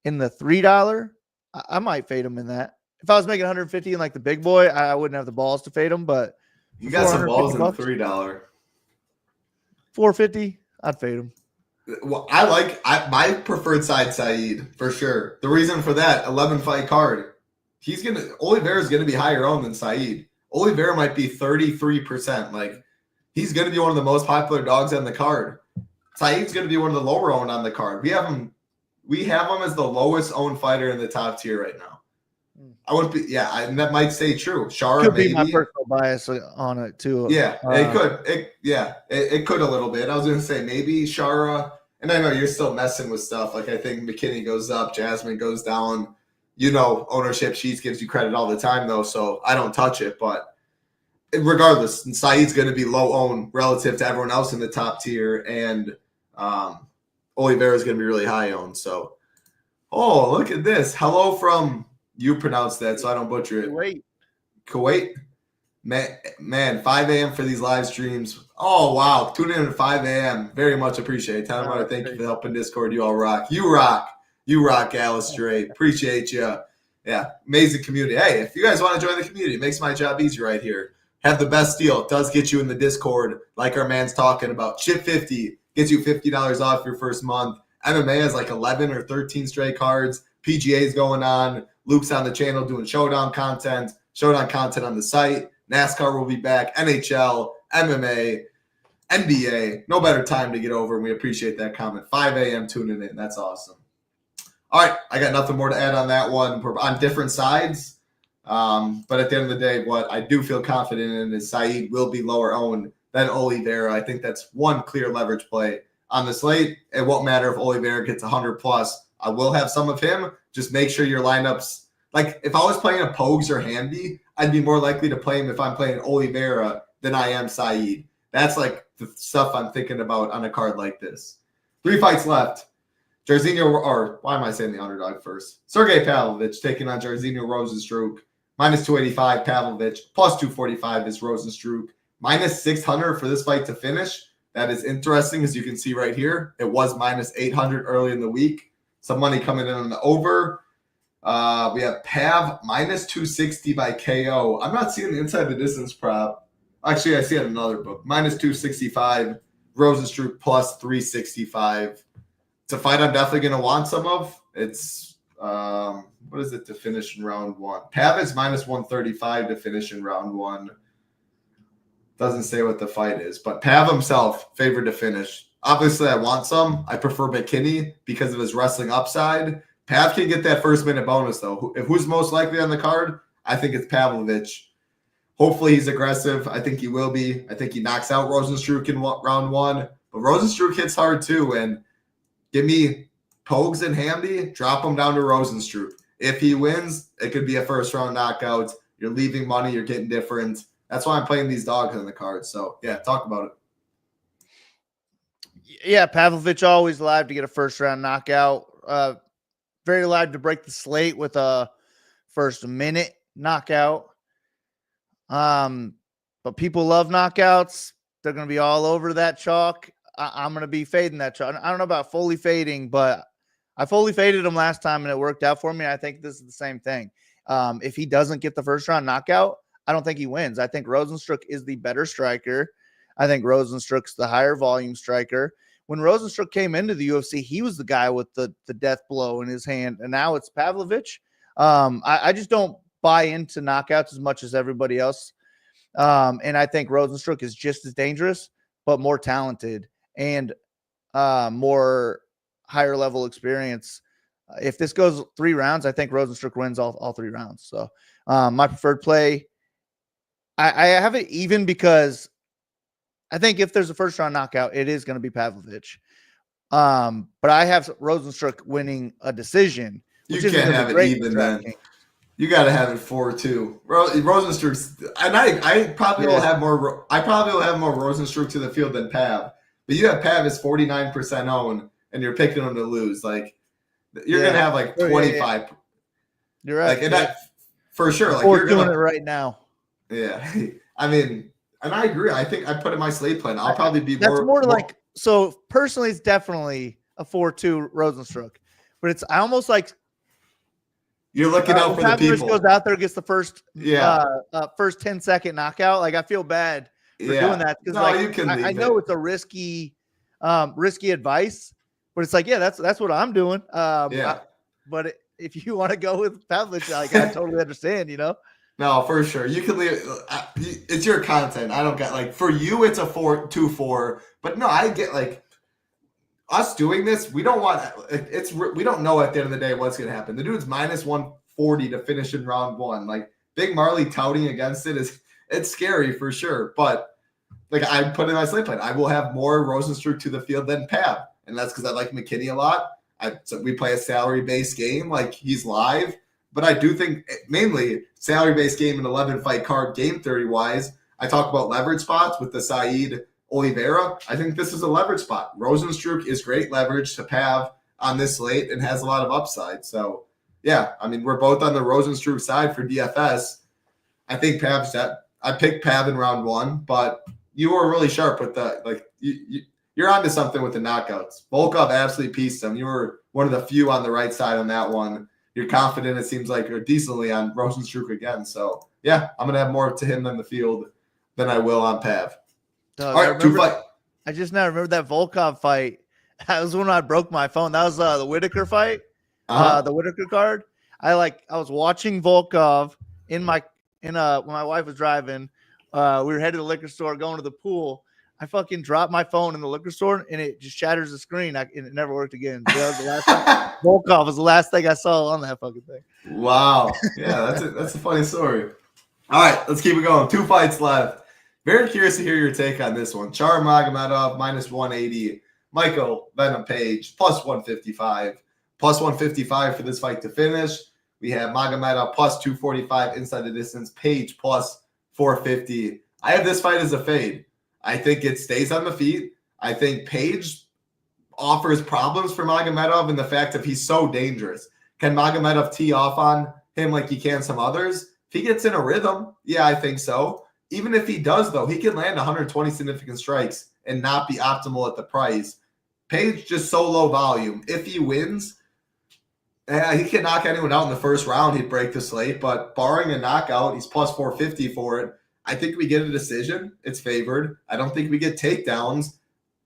in the $3, I might fade him in that. If I was making 150 in like the big boy, I wouldn't have the balls to fade him. But you got some balls in the $3. 450, I'd fade him. Well, my preferred side, Saeed, for sure. The reason for that, 11 fight card. Oliveira is gonna be higher owned than Saeed. Oliveira might be 33%. Like, he's gonna be one of the most popular dogs on the card. Saeed's gonna be one of the lower owned on the card. We have him as the lowest owned fighter in the top tier right now. I wouldn't be, and that might stay true. Shara could maybe. Be my personal bias on it too. Yeah, it could. It could a little bit. I was gonna say maybe Shara, and I know you're still messing with stuff. Like, I think McKinney goes up, Jasmine goes down. Ownership sheets gives you credit all the time though, so I don't touch it. But regardless, Saeed's gonna be low owned relative to everyone else in the top tier, and Oliveira is gonna be really high owned. So, look at this. Hello from. You pronounce that, so I don't butcher it. Kuwait. Man, 5 a.m. for these live streams. Oh, wow. Tune in at 5 a.m. Very much appreciate it. Tell me what, thank you for helping Discord. You all rock. You rock. You rock, Alice Strait. Appreciate you. Yeah, amazing community. Hey, if you guys want to join the community, it makes my job easier right here. Have the best deal. It does get you in the Discord, like our man's talking about. Ship 50 gets you $50 off your first month. MMA has like 11 or 13 straight cards. PGA is going on. Luke's on the channel doing showdown content on the site. NASCAR will be back. NHL, MMA, NBA. No better time to get over, and we appreciate that comment. 5 a.m. tuning in. That's awesome. All right, I got nothing more to add on that one. We're on different sides, but at the end of the day, what I do feel confident in is Saeed will be lower owned than Oliveira. I think that's one clear leverage play on the slate. It won't matter if Oliveira gets 100 plus. I will have some of him. Just make sure your lineups, like if I was playing a Pogues or Handy, I'd be more likely to play him if I'm playing Oliveira than I am Saeed. That's like the stuff I'm thinking about on a card like this. 3 fights left. Jairzinho, or why am I saying the underdog first? Sergey Pavlovich taking on Jairzinho Rozenstruik. Minus 285, Pavlovich. Plus 245 is Rosenstruck. Minus 600 for this fight to finish. That is interesting, as you can see right here. It was minus 800 early in the week. Some money coming in on the over. We have Pav minus 260 by KO. I'm not seeing the inside the distance prop. Actually, I see it in another book. Minus 265. Rosenstruck plus 365. It's a fight I'm definitely going to want some of. It's, what is it to finish in round one? Pav is minus 135 to finish in round one. Doesn't say what the fight is, but Pav himself favored to finish. Obviously, I want some. I prefer McKinney because of his wrestling upside. Pav can get that first minute bonus, though. Who's most likely on the card? I think it's Pavlovich. Hopefully, he's aggressive. I think he will be. I think he knocks out Rosenstruck in round one. But Rosenstruck hits hard, too. And give me Pogues and Hamdy. Drop him down to Rosenstruck. If he wins, it could be a first-round knockout. You're leaving money. You're getting different. That's why I'm playing these dogs on the card. So, yeah, talk about it. Yeah, Pavlovich always alive to get a first-round knockout. Very alive to break the slate with a first-minute knockout. But people love knockouts. They're going to be all over that chalk. I'm going to be fading that chalk. I don't know about fully fading, but I fully faded him last time, and it worked out for me. I think this is the same thing. If he doesn't get the first-round knockout, I don't think he wins. I think Rosenstruck is the better striker. I think Rosenstruck's the higher volume striker. When Rosenstruck came into the UFC, he was the guy with the death blow in his hand, and now it's Pavlovich. I just don't buy into knockouts as much as everybody else. And I think Rosenstruck is just as dangerous, but more talented and more higher level experience. If this goes 3 rounds, I think Rosenstruck wins all 3 rounds. So my preferred play, I have it even because I think if there's a first round knockout, it is going to be Pavlovich. But I have Rosenstruck winning a decision. You can't have it even then. You got to have it 4-2. Rosenstruck's, and I probably will have more. I probably will have more Rosenstruck to the field than Pav. But you have Pav is 49% owned, and you're picking him to lose. Like you're gonna have like 25. You're right. Like and that for sure. Like you're doing it right now. Yeah, I mean, and I agree. I think I put in my slate plan. I'll probably be That's more like so. Personally, it's definitely a 4-2 Rosenstruck, but it's I almost like. You're looking out for the people. Goes out there, gets the first 10-second knockout. Like I feel bad for doing that because I know it's a risky advice, but it's like that's what I'm doing. But if you want to go with Pavlovich, like I totally understand. No, for sure. You can leave. It's your content. I don't get like for you. It's a 4-2-4, but no, I get like. Us doing this, we don't want we don't know at the end of the day what's going to happen. The dude's minus 140 to finish in round one. Like Big Marley touting against it's scary for sure. But like I put in my slate plan, I will have more Rosenstruck to the field than Pav, and that's because I like McKinney a lot. So we play a salary-based game, like he's live, but I do think mainly salary-based game and 11 fight card game theory wise. I talk about leverage spots with the Saeed Oliveira. I think this is a leverage spot. Rosenstruck is great leverage to Pav on this slate and has a lot of upside. So, yeah, I mean, we're both on the Rosenstruck side for DFS. I think Pav's that. I picked Pav in round one, but you were really sharp with that. Like, you're onto something with the knockouts. Volkov absolutely pieced him. You were one of the few on the right side on that one. You're confident, it seems like, or decently on Rosenstruck again. So, yeah, I'm going to have more to him in the field than I will on Pav. All right, I just now remember that Volkov fight. That was when I broke my phone. That was the Whitaker fight, the Whitaker card. I was watching Volkov when my wife was driving. We were headed to the liquor store, going to the pool. I fucking dropped my phone in the liquor store, and it just shatters the screen. And it never worked again. So that was the last time. Volkov was the last thing I saw on that fucking thing. Wow. Yeah, that's a funny story. All right, let's keep it going. 2 fights left. Very curious to hear your take on this one. Char Magomedov, minus 180. Michael Venom Page, plus 155. Plus 155 for this fight to finish. We have Magomedov, plus 245 inside the distance. Page, plus 450. I have this fight as a fade. I think it stays on the feet. I think Page offers problems for Magomedov in the fact that he's so dangerous. Can Magomedov tee off on him like he can some others? If he gets in a rhythm, yeah, I think so. Even if he does, though, he can land 120 significant strikes and not be optimal at the price. Page just so low volume. If he wins, he can knock anyone out in the first round. He'd break the slate, but barring a knockout, he's plus 450 for it. I think we get a decision. It's favored. I don't think we get takedowns,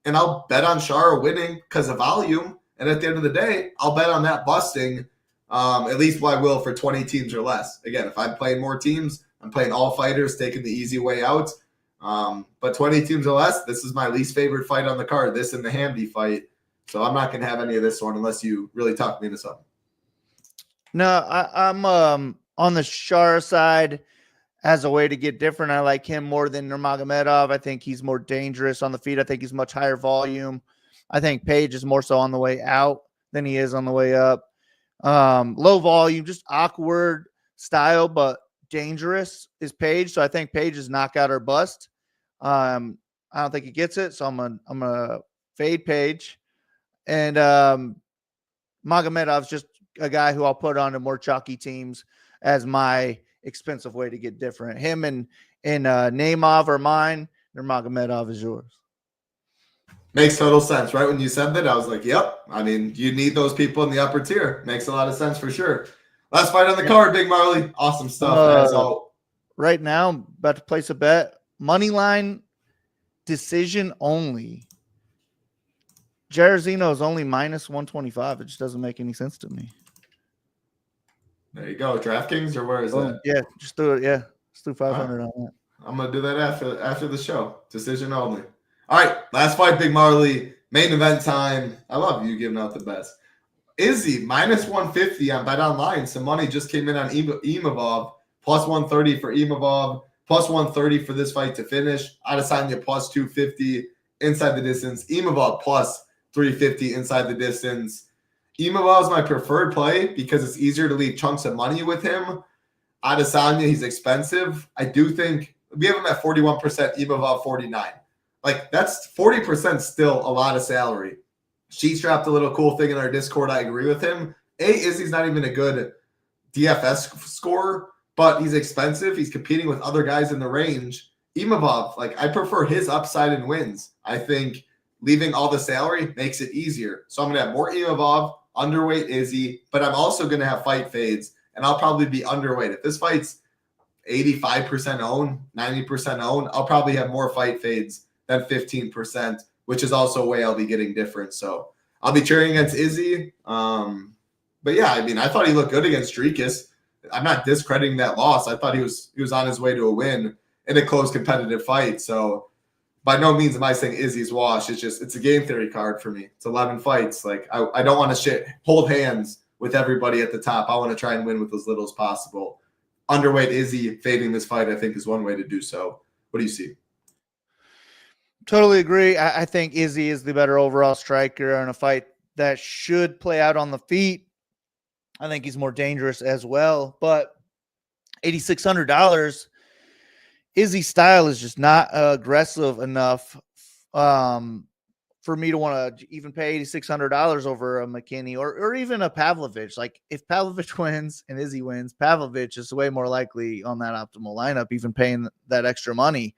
and I'll bet on Shara winning because of volume. And at the end of the day, I'll bet on that busting. At least what I will for 20 teams or less. Again, if I'm playing more teams, I'm playing all fighters, taking the easy way out. But 20 teams or less, this is my least favorite fight on the card, this and the Hamdy fight. So I'm not going to have any of this one unless you really talk me into something. No, I'm on the Shara side as a way to get different. I like him more than Nurmagomedov. I think he's more dangerous on the feet. I think he's much higher volume. I think Page is more so on the way out than he is on the way up. Low volume, just awkward style, but dangerous is Page. So I think Page is knockout or bust. I don't think he gets it. So I'm gonna fade Page. And Magomedov's just a guy who I'll put on to more chalky teams as my expensive way to get different. Him and Naimov are mine. Nurmagomedov is yours. Makes total sense. Right when you said that, I was like, yep. I mean, you need those people in the upper tier. Makes a lot of sense for sure. Last fight on the card, Big Marley. Awesome stuff. Right now, I'm about to place a bet. Money line decision only. Jairzinho is only minus 125. It just doesn't make any sense to me. There you go. DraftKings or where is that? Yeah, just do it. Yeah, just do 500 on that. I'm going to do that after the show. Decision only. All right, last fight, Big Marley. Main event time. I love you giving out the best. Izzy, minus 150 on Bet Online. Some money just came in on Imavov. Plus 130 for Imavov. Plus 130 for this fight to finish. Adesanya plus 250 inside the distance. Imavov plus 350 inside the distance. Imavov is my preferred play because it's easier to leave chunks of money with him. Adesanya, he's expensive. I do think we have him at 41%, Imavov 49. Like, that's 40% still a lot of salary. She's dropped a little cool thing in our Discord. I agree with him. Izzy's not even a good DFS scorer, but he's expensive. He's competing with other guys in the range. Imavov, like, I prefer his upside and wins. I think leaving all the salary makes it easier. So I'm going to have more Imavov, underweight Izzy, but I'm also going to have fight fades, and I'll probably be underweight. If this fight's 85% owned, 90% owned, I'll probably have more fight fades than 15%, which is also a way I'll be getting different. So I'll be cheering against Izzy. But yeah, I mean, I thought he looked good against Dricus. I'm not discrediting that loss. I thought he was on his way to a win in a close competitive fight. So by no means am I saying Izzy's washed. It's a game theory card for me. It's 11 fights. Like, I don't want to hold hands with everybody at the top. I want to try and win with as little as possible. Underweight Izzy fading this fight, I think, is one way to do so. What do you see? Totally agree. I think Izzy is the better overall striker in a fight that should play out on the feet. I think he's more dangerous as well. But $8,600, Izzy's style is just not aggressive enough for me to want to even pay $8,600 over a McKinney or even a Pavlovich. Like, if Pavlovich wins and Izzy wins, Pavlovich is way more likely on that optimal lineup, even paying that extra money.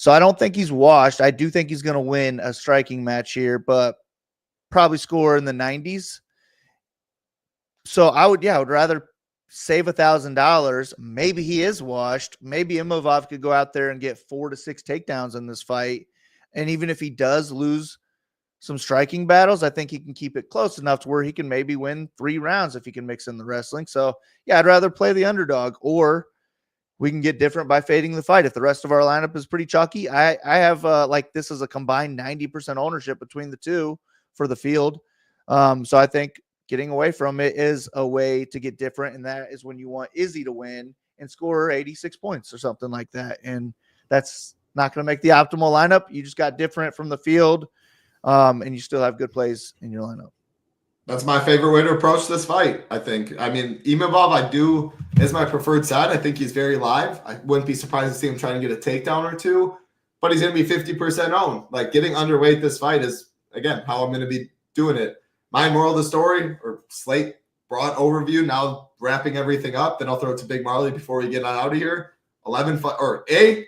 So I don't think he's washed. I do think he's going to win a striking match here, but probably score in the 90s. So I would rather save $1,000. Maybe he is washed. Maybe Imavov could go out there and get 4 to 6 takedowns in this fight. And even if he does lose some striking battles, I think he can keep it close enough to where he can maybe win 3 rounds if he can mix in the wrestling. So yeah, I'd rather play the underdog, or we can get different by fading the fight. If the rest of our lineup is pretty chalky, I have this is a combined 90% ownership between the two for the field. So I think getting away from it is a way to get different, and that is when you want Izzy to win and score 86 points or something like that. And that's not going to make the optimal lineup. You just got different from the field, and you still have good plays in your lineup. That's my favorite way to approach this fight, I think. I mean, Imavov, is my preferred side. I think he's very live. I wouldn't be surprised to see him trying to get a takedown or two, but he's going to be 50% owned. Like, getting underweight this fight is, again, how I'm going to be doing it. My moral of the story, or slate broad overview. Now wrapping everything up, then I'll throw it to Big Marley before we get on out of here. 9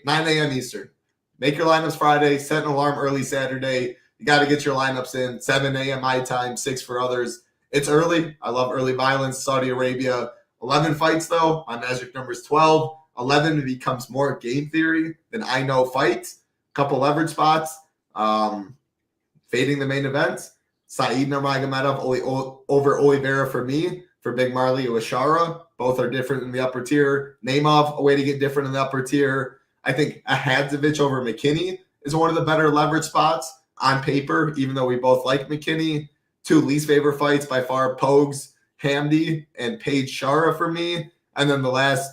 a.m. Eastern. Make your lineups Friday. Set an alarm early Saturday. You got to get your lineups in. 7 a.m. my time, 6 for others. It's early. I love early violence. Saudi Arabia. 11 fights, though. My magic number is 12. 11 becomes more game theory than I know fight. Couple leverage spots. Fading the main event. Saeed Nurmagomedov over Oliveira for me. For Big Marley, Uashara. Both are different in the upper tier. Imavov, a way to get different in the upper tier. I think Hadzovic over McKinney is one of the better leverage spots on paper, even though we both like McKinney. 2 least favorite fights by far, Pogues, Hamdi, and Paige Shara for me. And then the last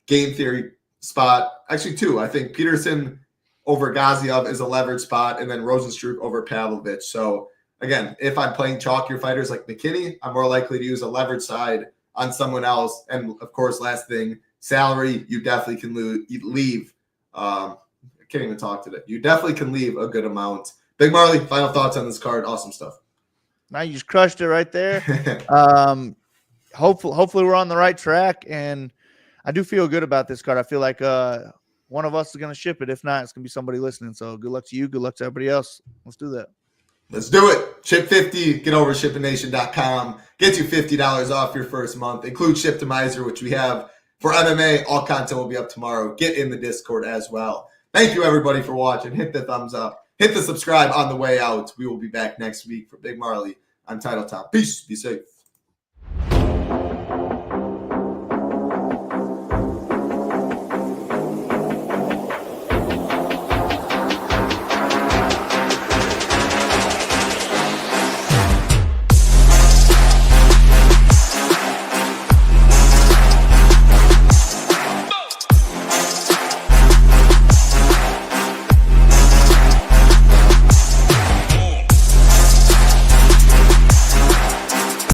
game theory spot, actually 2. I think Peterson over Gaziev is a leverage spot, and then Rosenstruck over Pavlovich. So, again, if I'm playing chalkier fighters like McKinney, I'm more likely to use a leverage side on someone else. And, of course, last thing, salary, you definitely can leave. I can't even talk today. You definitely can leave a good amount. Big Marley, final thoughts on this card. Awesome stuff. Now you just crushed it right there. Hopefully we're on the right track, and I do feel good about this card. I feel like one of us is going to ship it. If not, it's going to be somebody listening. So good luck to you. Good luck to everybody else. Let's do that. Let's do it. Ship 50. Get over ShipItNation.com. Get you $50 off your first month. Include Shiptimizer, which we have for MMA. All content will be up tomorrow. Get in the Discord as well. Thank you, everybody, for watching. Hit the thumbs up. Hit the subscribe on the way out. We will be back next week for Big Marley on Title Time. Peace. Be safe.